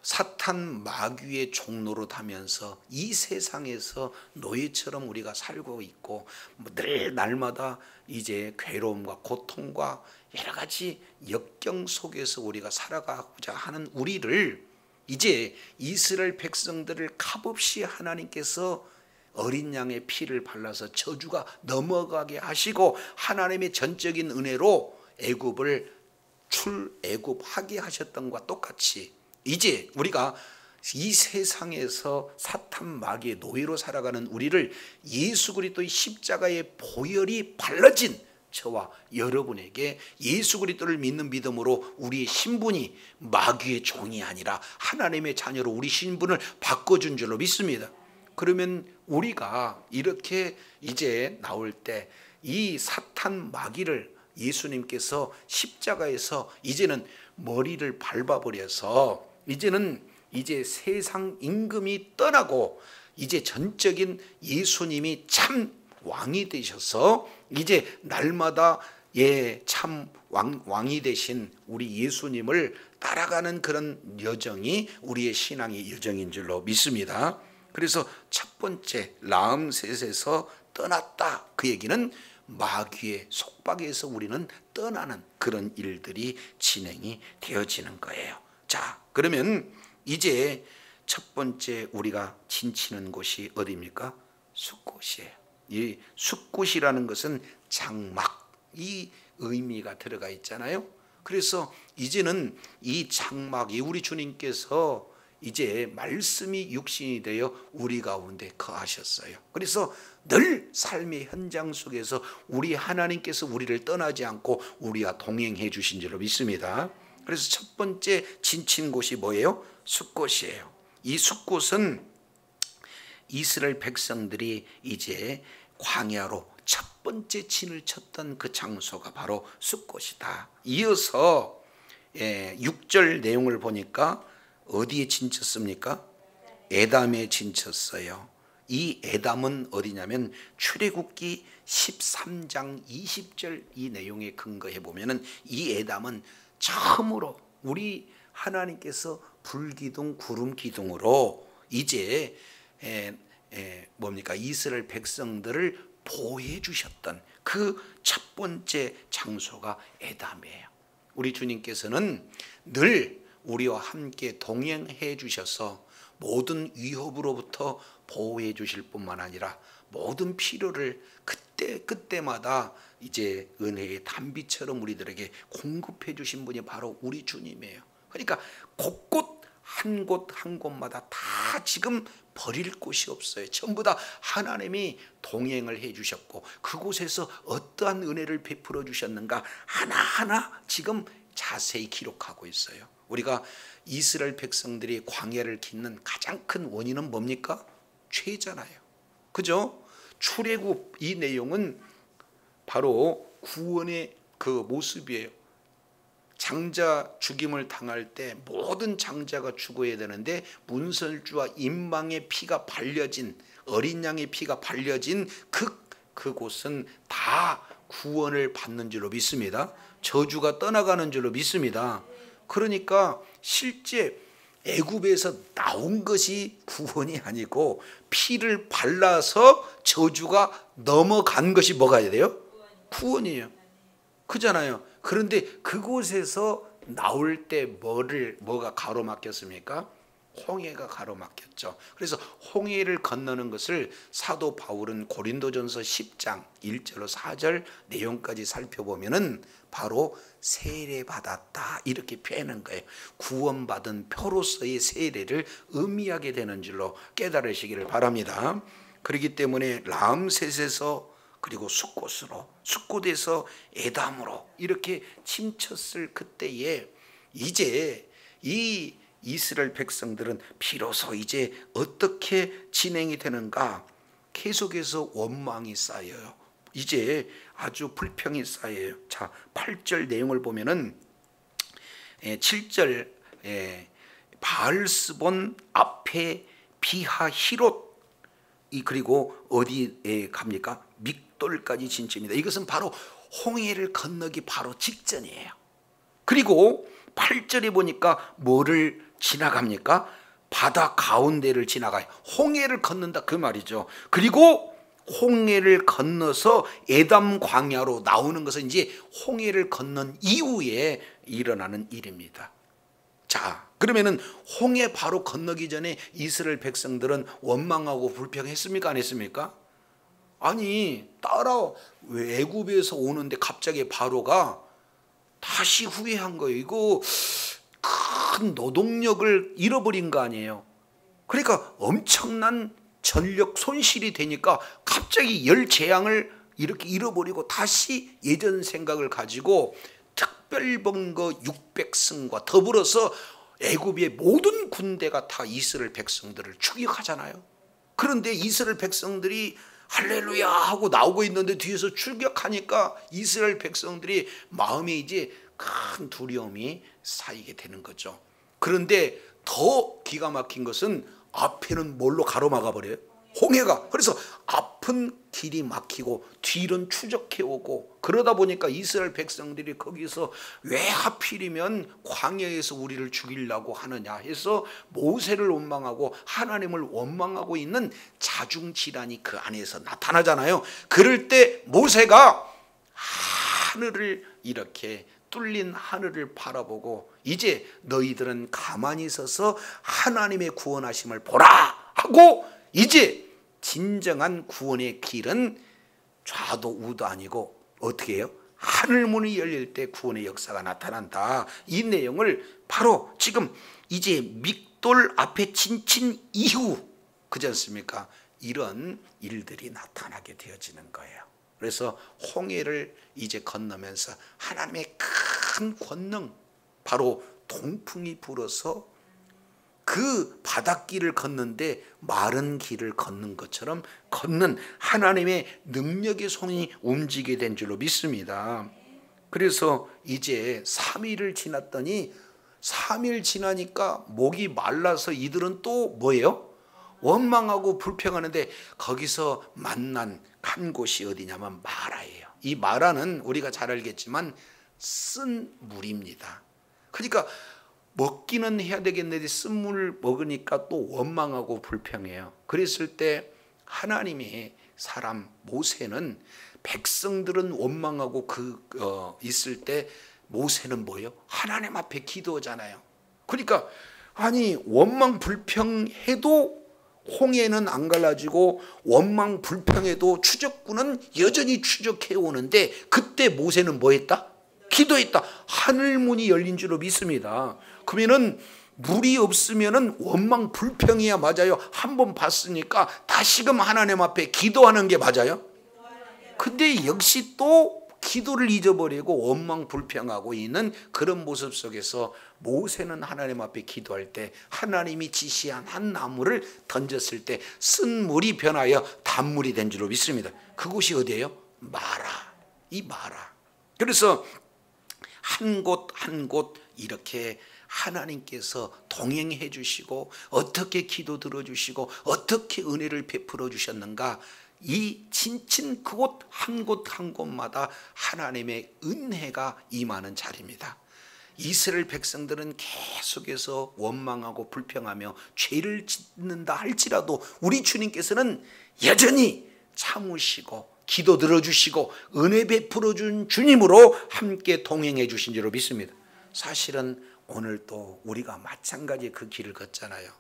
사탄, 마귀의 종로로 하면서 이 세상에서 노예처럼 우리가 살고 있고 늘 날마다 이제 괴로움과 고통과 여러 가지 역경 속에서 우리가 살아가고자 하는 우리를 이제 이스라엘 백성들을 값없이 하나님께서 어린 양의 피를 발라서 저주가 넘어가게 하시고 하나님의 전적인 은혜로 애굽을 출애굽하게 하셨던 것과 똑같이 이제 우리가 이 세상에서 사탄 마귀의 노예로 살아가는 우리를 예수 그리스도의 십자가의 보혈이 발라진 저와 여러분에게 예수 그리스도를 믿는 믿음으로 우리의 신분이 마귀의 종이 아니라 하나님의 자녀로 우리 신분을 바꿔준 줄로 믿습니다. 그러면 우리가 이렇게 이제 나올 때 이 사탄 마귀를 예수님께서 십자가에서 이제는 머리를 밟아버려서 이제 세상 임금이 떠나고 이제 전적인 예수님이 참 왕이 되셔서 이제 날마다 참 왕이 되신 우리 예수님을 따라가는 그런 여정이 우리의 신앙의 여정인 줄로 믿습니다. 그래서 첫 번째 라암셋에서 떠났다. 그 얘기는 마귀의 속박에서 우리는 떠나는 그런 일들이 진행이 되어지는 거예요. 자, 그러면 이제 첫 번째 우리가 진치는 곳이 어디입니까? 숫곳이에요. 이 숫곳이라는 것은 장막, 이 의미가 들어가 있잖아요. 그래서 이제는 이 장막이 우리 주님께서 이제 말씀이 육신이 되어 우리 가운데 거하셨어요. 그래서 늘 삶의 현장 속에서 우리 하나님께서 우리를 떠나지 않고 우리와 동행해 주신 줄로 믿습니다. 그래서 첫 번째 진친 곳이 뭐예요? 숫곳이에요. 이 숫곳은 이스라엘 백성들이 이제 광야로 첫 번째 진을 쳤던 그 장소가 바로 숫곳이다. 이어서 6절 내용을 보니까 어디에 진쳤습니까? 에담에 진쳤어요. 이 에담은 어디냐면 출애굽기 13장 20절 이 내용에 근거해 보면은 이 에담은 처음으로 우리 하나님께서 불기둥 구름기둥으로 이제 이스라엘 백성들을 보호해 주셨던 그 첫 번째 장소가 에담이에요. 우리 주님께서는 늘 우리와 함께 동행해 주셔서 모든 위협으로부터 보호해 주실 뿐만 아니라 모든 필요를 그때마다 이제 은혜의 단비처럼 우리들에게 공급해 주신 분이 바로 우리 주님이에요. 그러니까 곳곳 한 곳마다 다 지금 버릴 곳이 없어요. 전부 다 하나님이 동행을 해 주셨고 그곳에서 어떠한 은혜를 베풀어 주셨는가 하나하나 지금 자세히 기록하고 있어요. 우리가 이스라엘 백성들이 광야를 깃는 가장 큰 원인은 뭡니까? 죄잖아요. 그죠? 출애굽 이 내용은 바로 구원의 그 모습이에요. 장자 죽임을 당할 때 모든 장자가 죽어야 되는데 문설주와 임망의 피가 발려진 어린 양의 피가 발려진 그곳은 다 구원을 받는 줄로 믿습니다. 저주가 떠나가는 줄로 믿습니다. 그러니까 실제 애굽에서 나온 것이 구원이 아니고 피를 발라서 저주가 넘어간 것이 뭐가 돼요? 구원이에요. 그잖아요. 그런데 그곳에서 나올 때 뭐가 가로막혔습니까? 홍해가 가로막혔죠. 그래서 홍해를 건너는 것을 사도 바울은 고린도전서 10장 1절로 4절 내용까지 살펴보면은 바로 세례받았다 이렇게 표현한 거예요. 구원받은 표로서의 세례를 의미하게 되는 줄로 깨달으시기를 바랍니다. 그렇기 때문에 라암셋에서 그리고 숫곳에서 에담으로 이렇게 침쳤을 그때에 이제 이 이스라엘 백성들은 비로소 이제 어떻게 진행이 되는가? 계속해서 원망이 쌓여요. 이제 아주 불평이 쌓여요. 자, 8절 내용을 보면은 7절 바알스본 앞에 비하히롯 그리고 어디에 갑니까? 믹돌까지 진치입니다. 이것은 바로 홍해를 건너기 바로 직전이에요. 그리고 8절에 보니까 뭐를 지나갑니까? 바다 가운데를 지나가요. 홍해를 건넌다 그 말이죠. 그리고 홍해를 건너서 에담 광야로 나오는 것은 이제 홍해를 건넌 이후에 일어나는 일입니다. 자, 그러면은 홍해 바로 건너기 전에 이스라엘 백성들은 원망하고 불평했습니까? 안 했습니까? 아니, 애굽에서 오는데 갑자기 바로가 다시 후회한 거예요. 이거 큰 노동력을 잃어버린 거 아니에요. 그러니까 엄청난 전력 손실이 되니까 갑자기 열 재앙을 이렇게 잃어버리고 다시 예전 생각을 가지고 특별번거 600승과 더불어서 애굽의 모든 군대가 다 이스라엘 백성들을 추격하잖아요. 그런데 이스라엘 백성들이 할렐루야 하고 나오고 있는데 뒤에서 출격하니까 이스라엘 백성들이 마음에 이제 큰 두려움이 쌓이게 되는 거죠. 그런데 더 기가 막힌 것은 앞에는 뭘로 가로막아 버려요? 홍해가. 그래서 앞은 길이 막히고 뒤는 추적해 오고, 그러다 보니까 이스라엘 백성들이 거기서 왜 하필이면 광야에서 우리를 죽이려고 하느냐 해서 모세를 원망하고 하나님을 원망하고 있는 자중질환이 그 안에서 나타나잖아요. 그럴 때 모세가 하늘을 이렇게 뚫린 하늘을 바라보고 이제 너희들은 가만히 서서 하나님의 구원하심을 보라 하고, 이제 진정한 구원의 길은 좌도 우도 아니고 어떻게 해요? 하늘문이 열릴 때 구원의 역사가 나타난다. 이 내용을 바로 지금 이제 믹돌 앞에 친친 이후, 그렇지 않습니까? 이런 일들이 나타나게 되어지는 거예요. 그래서 홍해를 이제 건너면서 하나님의 큰 권능, 바로 동풍이 불어서 그 바닷길을 걷는데 마른 길을 걷는 것처럼 걷는 하나님의 능력의 손이 움직이게 된 줄로 믿습니다. 그래서 이제 3일을 지났더니 3일 지나니까 목이 말라서 이들은 또 뭐예요? 원망하고 불평하는데 거기서 만난 한 곳이 어디냐면 마라예요. 이 마라는 우리가 잘 알겠지만 쓴 물입니다. 그러니까 먹기는 해야 되겠는데 쓴물 먹으니까 또 원망하고 불평해요. 그랬을 때 하나님의 사람 모세는, 백성들은 원망하고 있을 때 모세는 뭐예요? 하나님 앞에 기도하잖아요. 그러니까 아니 원망 불평해도 홍해는 안 갈라지고 원망 불평해도 추적군은 여전히 추적해 오는데 그때 모세는 뭐 했다? 기도했다. 하늘문이 열린 줄로 믿습니다. 그러면은 물이 없으면은 원망 불평이야 맞아요. 한번 봤으니까 다시금 하나님 앞에 기도하는 게 맞아요. 근데 역시 또 기도를 잊어버리고 원망 불평하고 있는 그런 모습 속에서 모세는 하나님 앞에 기도할 때 하나님이 지시한 한 나무를 던졌을 때 쓴 물이 변하여 단물이 된 줄로 믿습니다. 그곳이 어디예요? 마라. 이 마라. 그래서 한 곳 한 곳 이렇게 하나님께서 동행해 주시고 어떻게 기도 들어주시고 어떻게 은혜를 베풀어 주셨는가, 이 친친 그곳 한 곳 한 곳마다 하나님의 은혜가 임하는 자리입니다. 이스라엘 백성들은 계속해서 원망하고 불평하며 죄를 짓는다 할지라도 우리 주님께서는 여전히 참으시고 기도 들어주시고 은혜 베풀어 준 주님으로 함께 동행해 주신 줄로 믿습니다. 사실은 오늘 또 우리가 마찬가지의 그 길을 걷잖아요.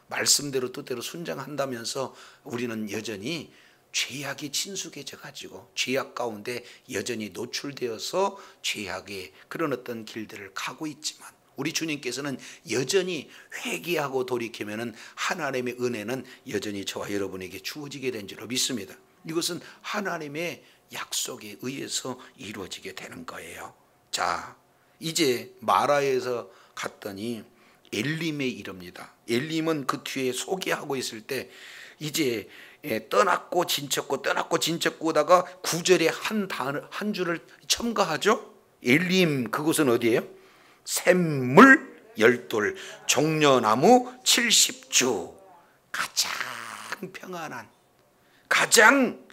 말씀대로 뜻대로 순종한다면서 우리는 여전히 죄악이 친숙해져 가지고 죄악 가운데 여전히 노출되어서 죄악의 그런 어떤 길들을 가고 있지만 우리 주님께서는 여전히 회개하고 돌이키면은 하나님의 은혜는 여전히 저와 여러분에게 주어지게 된 줄로 믿습니다. 이것은 하나님의 약속에 의해서 이루어지게 되는 거예요. 자, 이제 마라에서 갔더니 엘림에 이릅니다. 엘림은 그 뒤에 소개하고 있을 때 이제 떠났고 진쳤고 떠났고 진쳤고 하다가 9절에 한 줄을 첨가하죠. 엘림 그곳은 어디예요? 샘물 10돌 종려나무 70주. 가장 평안한, 가장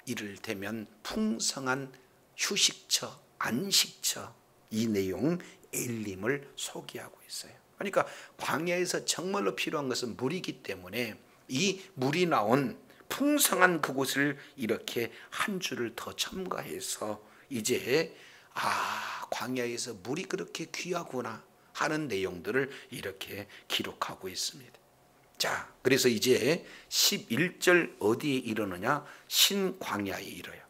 이를테면 풍성한 휴식처, 안식처, 이 내용 엘림을 소개하고 있어요. 그러니까 광야에서 정말로 필요한 것은 물이기 때문에 이 물이 나온 풍성한 그곳을 이렇게 한 줄을 더 첨가해서 이제 광야에서 물이 그렇게 귀하구나 하는 내용들을 이렇게 기록하고 있습니다. 자, 그래서 이제 11절 어디에 이르느냐? 신광야에 이르요.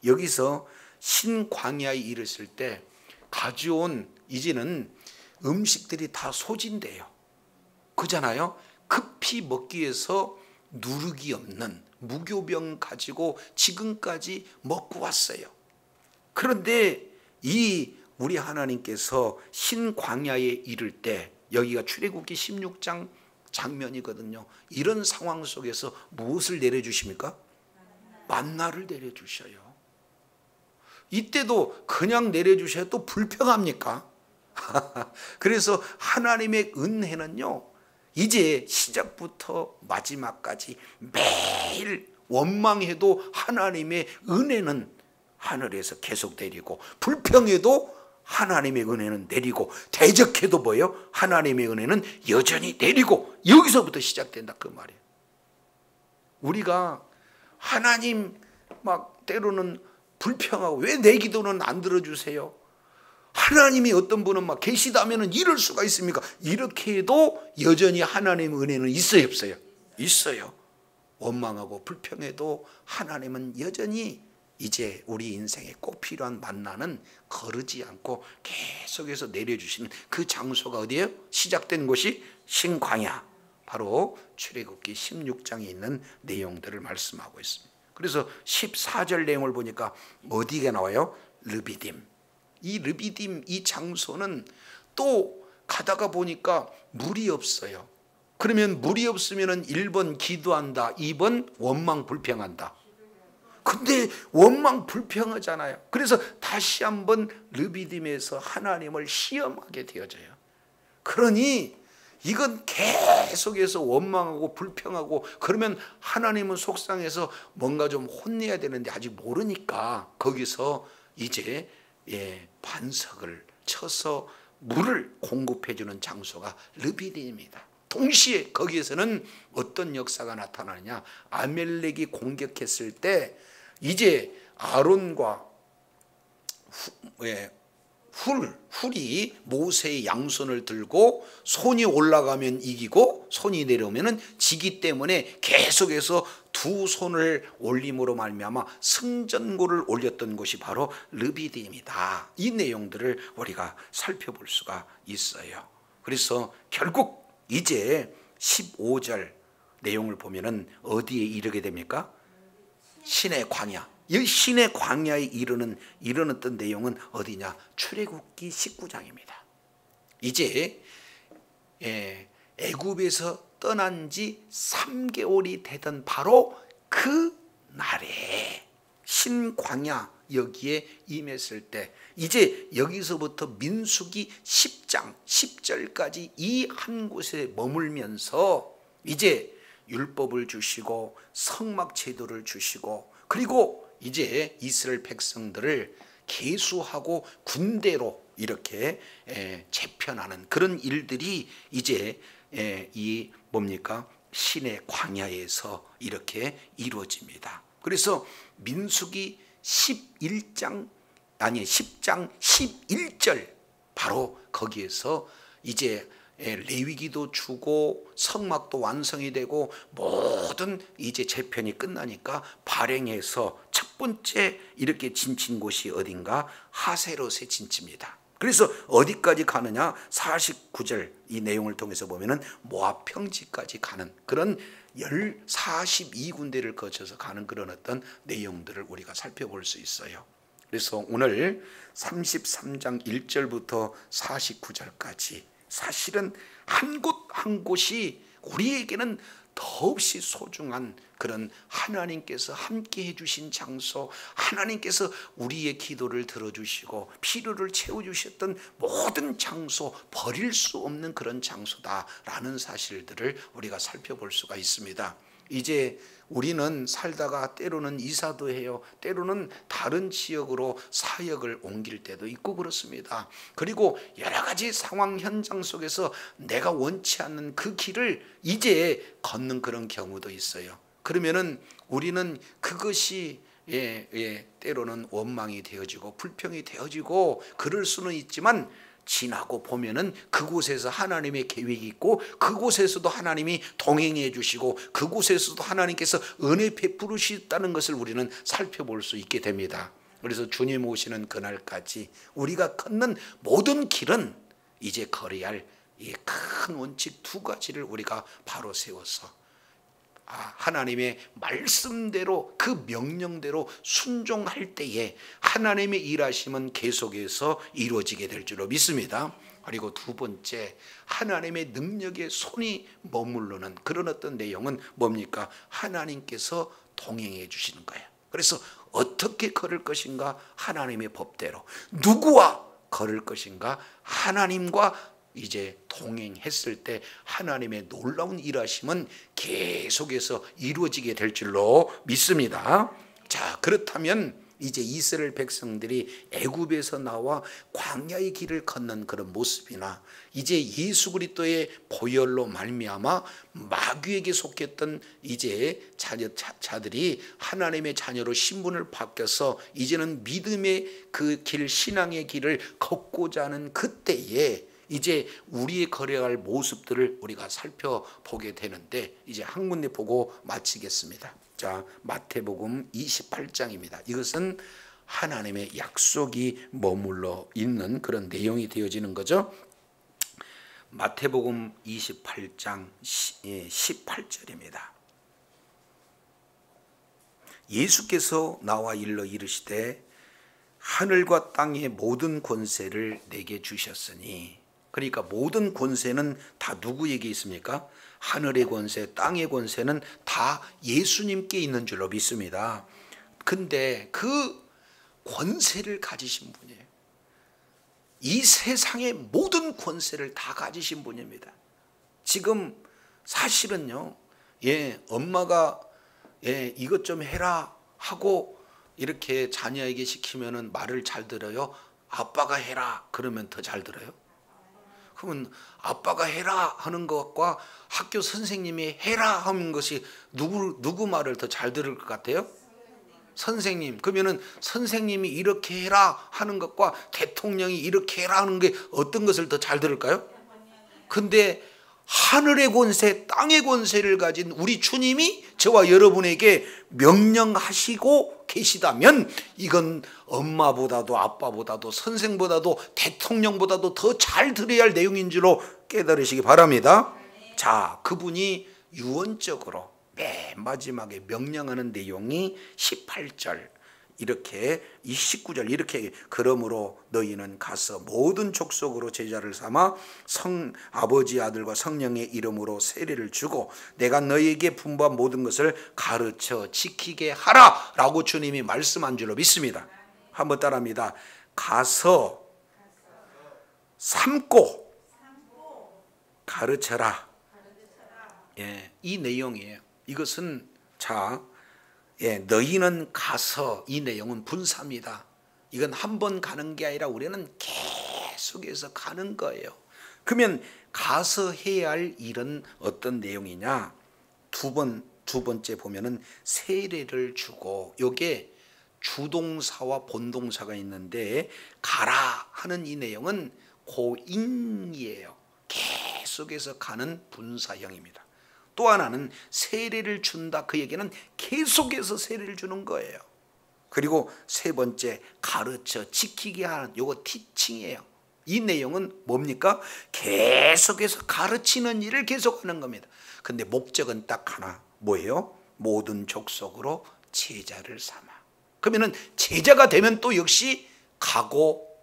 여기서 신광야에 이르실 때 가져온 이제는 음식들이 다 소진돼요. 그잖아요. 급히 먹기 위해서 누룩이 없는 무교병 가지고 지금까지 먹고 왔어요. 그런데 이 우리 하나님께서 신광야에 이를 때, 여기가 출애굽기 16장 장면이거든요. 이런 상황 속에서 무엇을 내려주십니까? 만나를 내려주셔요. 이때도 그냥 내려주셔야 또 불평합니까? 그래서 하나님의 은혜는요, 이제 시작부터 마지막까지 매일 원망해도 하나님의 은혜는 하늘에서 계속 내리고, 불평해도 하나님의 은혜는 내리고, 대적해도 뭐예요? 하나님의 은혜는 여전히 내리고, 여기서부터 시작된다 그 말이에요. 우리가 하나님 막 때로는 불평하고, 왜 내 기도는 안 들어주세요? 하나님이 어떤 분은 막 계시다면 이럴 수가 있습니까? 이렇게 해도 여전히 하나님의 은혜는 있어요, 없어요? 있어요. 원망하고 불평해도 하나님은 여전히 이제 우리 인생에 꼭 필요한 만나는 거르지 않고 계속해서 내려주시는 그 장소가 어디예요? 시작된 곳이 신광야, 바로 출애굽기 16장에 있는 내용들을 말씀하고 있습니다. 그래서 14절 내용을 보니까 어디가 나와요? 르비딤. 이 르비딤, 이 장소는 또 가다가 보니까 물이 없어요. 그러면 물이 없으면 1번 기도한다, 2번 원망 불평한다. 근데 원망 불평하잖아요. 그래서 다시 한번 르비딤에서 하나님을 시험하게 되어져요. 그러니 이건 계속해서 원망하고 불평하고, 그러면 하나님은 속상해서 뭔가 좀 혼내야 되는데 아직 모르니까 거기서 이제 반석을 쳐서 물을 공급해 주는 장소가 르비딤입니다. 동시에 거기에서는 어떤 역사가 나타나느냐, 아멜렉이 공격했을 때 이제 아론과 훌이 모세의 양손을 들고 손이 올라가면 이기고 손이 내려오면 지기 때문에 계속해서 두 손을 올림으로 말미암아 승전고를 올렸던 곳이 바로 르비딤이다. 이 내용들을 우리가 살펴볼 수가 있어요. 그래서 결국 이제 15절 내용을 보면은 어디에 이르게 됩니까? 신의 광야. 이 신의 광야에 이르는 어떤 내용은 어디냐? 출애굽기 19장입니다. 이제 애굽에서 떠난 지 3개월이 되던 바로 그 날에 신광야 여기에 임했을 때, 이제 여기서부터 민수기 10장 10절까지 이 한 곳에 머물면서 이제 율법을 주시고 성막 제도를 주시고, 그리고 이제 이스라엘 백성들을 계수하고 군대로 이렇게 재편하는 그런 일들이 이제 이 뭡니까? 신의 광야에서 이렇게 이루어집니다. 그래서 민수기 10장 11절 바로 거기에서 이제 레위기도 주고 성막도 완성이 되고 모든 이제 재편이 끝나니까 발행해서 첫 번째 이렇게 진친 곳이 어딘가? 하세롯에 진칩니다. 그래서 어디까지 가느냐? 49절 이 내용을 통해서 보면은 모압 평지까지 가는 그런 42군데를 거쳐서 가는 그런 어떤 내용들을 우리가 살펴볼 수 있어요. 그래서 오늘 33장 1절부터 49절까지 사실은 한 곳 한 곳이 우리에게는 더없이 소중한 그런 하나님께서 함께 해주신 장소, 하나님께서 우리의 기도를 들어주시고 필요를 채워주셨던 모든 장소, 버릴 수 없는 그런 장소다라는 사실들을 우리가 살펴볼 수가 있습니다. 이제 우리는 살다가 때로는 이사도 해요. 때로는 다른 지역으로 사역을 옮길 때도 있고 그렇습니다. 그리고 여러 가지 상황 현장 속에서 내가 원치 않는 그 길을 이제 걷는 그런 경우도 있어요. 그러면은 우리는 그것이 때로는 원망이 되어지고 불평이 되어지고 그럴 수는 있지만, 지나고 보면은 그곳에서 하나님의 계획이 있고 그곳에서도 하나님이 동행해 주시고 그곳에서도 하나님께서 은혜 베푸시다는 것을 우리는 살펴볼 수 있게 됩니다. 그래서 주님 오시는 그날까지 우리가 걷는 모든 길은 이제 걸어야 할 이 큰 원칙 두 가지를 우리가 바로 세워서 하나님의 말씀대로 그 명령대로 순종할 때에 하나님의 일하심은 계속해서 이루어지게 될 줄로 믿습니다. 그리고 두 번째, 하나님의 능력에 손이 머무르는 그런 어떤 내용은 뭡니까? 하나님께서 동행해 주시는 거예요. 그래서 어떻게 걸을 것인가? 하나님의 법대로. 누구와 걸을 것인가? 하나님과 이제 동행했을 때 하나님의 놀라운 일하심은 계속해서 이루어지게 될 줄로 믿습니다. 자, 그렇다면 이제 이스라엘 백성들이 애굽에서 나와 광야의 길을 걷는 그런 모습이나 이제 예수 그리스도의 보혈로 말미암아 마귀에게 속했던 이제 자들이 하나님의 자녀로 신분을 바뀌어서 이제는 믿음의 그 길, 신앙의 길을 걷고자 하는 그때에 이제 우리의 걸어갈 모습들을 우리가 살펴보게 되는데, 이제 한 군데 보고 마치겠습니다. 자, 마태복음 28장입니다. 이것은 하나님의 약속이 머물러 있는 그런 내용이 되어지는 거죠. 마태복음 28장 18절입니다. 예수께서 나와 일러 이르시되 하늘과 땅의 모든 권세를 내게 주셨으니, 그러니까 모든 권세는 다 누구에게 있습니까? 하늘의 권세, 땅의 권세는 다 예수님께 있는 줄로 믿습니다. 근데 그 권세를 가지신 분이에요. 이 세상의 모든 권세를 다 가지신 분입니다. 지금 사실은요, 엄마가 이것 좀 해라 하고 이렇게 자녀에게 시키면은 말을 잘 들어요? 아빠가 해라 그러면 더 잘 들어요? 그러면 아빠가 해라 하는 것과 학교 선생님이 해라 하는 것이 누구 말을 더 잘 들을 것 같아요? 선생님. 그러면은 선생님이 이렇게 해라 하는 것과 대통령이 이렇게 해라 하는 게 어떤 것을 더 잘 들을까요? 근데 하늘의 권세, 땅의 권세를 가진 우리 주님이 저와 여러분에게 명령하시고 계시다면 이건 엄마보다도 아빠보다도 선생보다도 대통령보다도 더 잘 들어야 할 내용인 줄로 깨달으시기 바랍니다. 자, 그분이 유언적으로 맨 마지막에 명령하는 내용이 18절 이렇게 19절 이렇게, 그러므로 너희는 가서 모든 족속으로 제자를 삼아 아버지 아들과 성령의 이름으로 세례를 주고 내가 너희에게 분부한 모든 것을 가르쳐 지키게 하라 라고 주님이 말씀한 줄로 믿습니다. 한번 따라합니다. 가서 삼고 가르쳐라. 이 내용이에요. 이것은 너희는 가서, 이 내용은 분사입니다. 이건 한 번 가는 게 아니라 우리는 계속해서 가는 거예요. 그러면 가서 해야 할 일은 어떤 내용이냐? 두 번째 보면은 세례를 주고, 요게 주동사와 본동사가 있는데 가라 하는 이 내용은 고인이에요. 계속해서 가는 분사형입니다. 또 하나는 세례를 준다. 그 얘기는 계속해서 세례를 주는 거예요. 그리고 세 번째, 가르쳐 지키게 하는, 요거 티칭이에요. 이 내용은 뭡니까? 계속해서 가르치는 일을 계속하는 겁니다. 근데 목적은 딱 하나, 뭐예요? 모든 족속으로 제자를 삼아. 그러면은 제자가 되면 또 역시 가고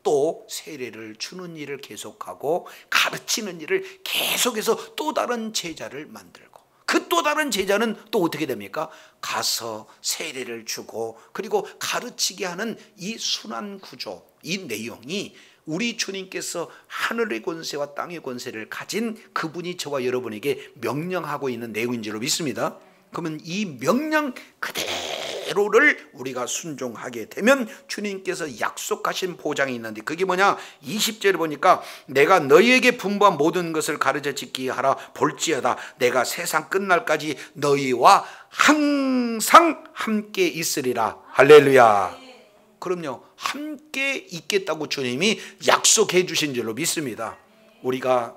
또 세례를 주는 일을 계속하고 가르치는 일을 계속해서 또 다른 제자를 만들고, 그 또 다른 제자는 또 어떻게 됩니까? 가서 세례를 주고 그리고 가르치게 하는 이 순환 구조, 이 내용이 우리 주님께서 하늘의 권세와 땅의 권세를 가진 그분이 저와 여러분에게 명령하고 있는 내용인 줄로 믿습니다. 그러면 이 명령 그대로를 우리가 순종하게 되면 주님께서 약속하신 보장이 있는데, 그게 뭐냐? 20절에 보니까 내가 너희에게 분부한 모든 것을 가르쳐 지키게 하라. 볼지어다 내가 세상 끝날까지 너희와 항상 함께 있으리라. 할렐루야. 그럼요, 함께 있겠다고 주님이 약속해 주신 줄로 믿습니다. 우리가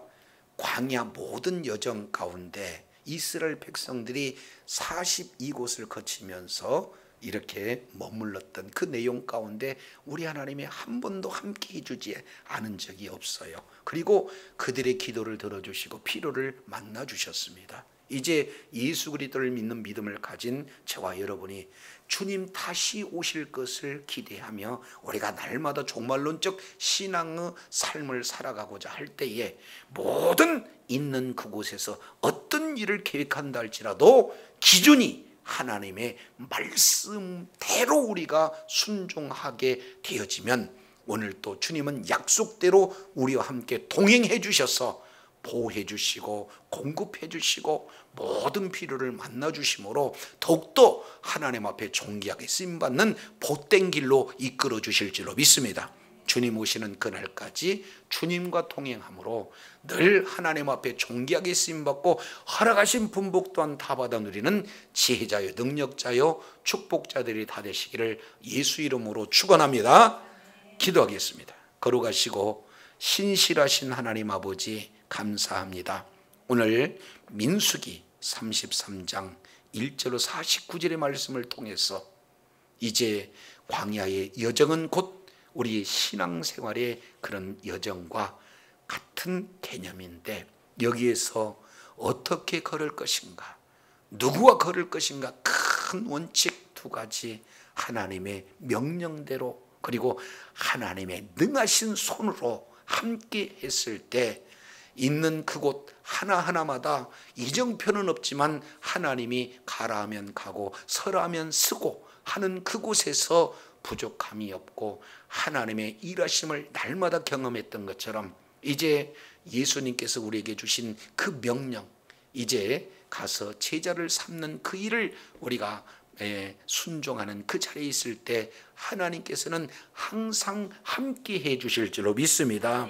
광야 모든 여정 가운데 이스라엘 백성들이 42곳을 거치면서 이렇게 머물렀던 그 내용 가운데 우리 하나님이 한 번도 함께 해주지 않은 적이 없어요. 그리고 그들의 기도를 들어주시고 필요를 만나주셨습니다. 이제 예수 그리스도를 믿는 믿음을 가진 저와 여러분이 주님 다시 오실 것을 기대하며 우리가 날마다 종말론적 신앙의 삶을 살아가고자 할 때에 모든 있는 그곳에서 어떤 일을 계획한다 할지라도 기준이 하나님의 말씀대로 우리가 순종하게 되어지면 오늘 또 주님은 약속대로 우리와 함께 동행해 주셔서 보호해 주시고 공급해 주시고 모든 필요를 만나 주심으로 더욱더 하나님 앞에 존귀하게 쓰임받는 복된 길로 이끌어 주실 줄로 믿습니다. 주님 오시는 그날까지 주님과 동행함으로 늘 하나님 앞에 존귀하게 쓰임받고 허락하신 분복 또한 다 받아 누리는 지혜자요 능력자요 축복자들이 다 되시기를 예수 이름으로 축원합니다. 기도하겠습니다. 거룩하시고 신실하신 하나님 아버지 감사합니다. 오늘 민수기 33장 1절로 49절의 말씀을 통해서 이제 광야의 여정은 곧 우리 신앙생활의 그런 여정과 같은 개념인데 여기에서 어떻게 걸을 것인가, 누구와 걸을 것인가, 큰 원칙 두 가지 하나님의 명령대로 그리고 하나님의 능하신 손으로 함께 했을 때 있는 그곳 하나하나마다 이정표는 없지만 하나님이 가라 하면 가고 서라 하면 서고 하는 그곳에서 부족함이 없고 하나님의 일하심을 날마다 경험했던 것처럼 이제 예수님께서 우리에게 주신 그 명령, 이제 가서 제자를 삼는 그 일을 우리가 순종하는 그 자리에 있을 때 하나님께서는 항상 함께 해 주실 줄로 믿습니다.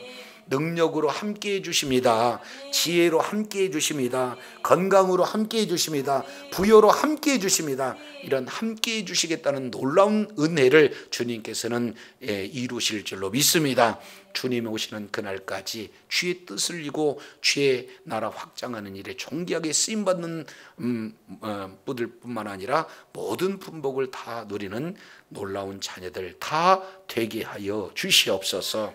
능력으로 함께 해 주십니다. 지혜로 함께 해 주십니다. 건강으로 함께 해 주십니다. 부여로 함께 해 주십니다. 이런 함께 해 주시겠다는 놀라운 은혜를 주님께서는 이루실 줄로 믿습니다. 주님이 오시는 그날까지 주의 뜻을 이고 주의 나라 확장하는 일에 존귀하게 쓰임받는 분들 뿐만 아니라 모든 분복을 다 누리는 놀라운 자녀들 다 되게 하여 주시옵소서.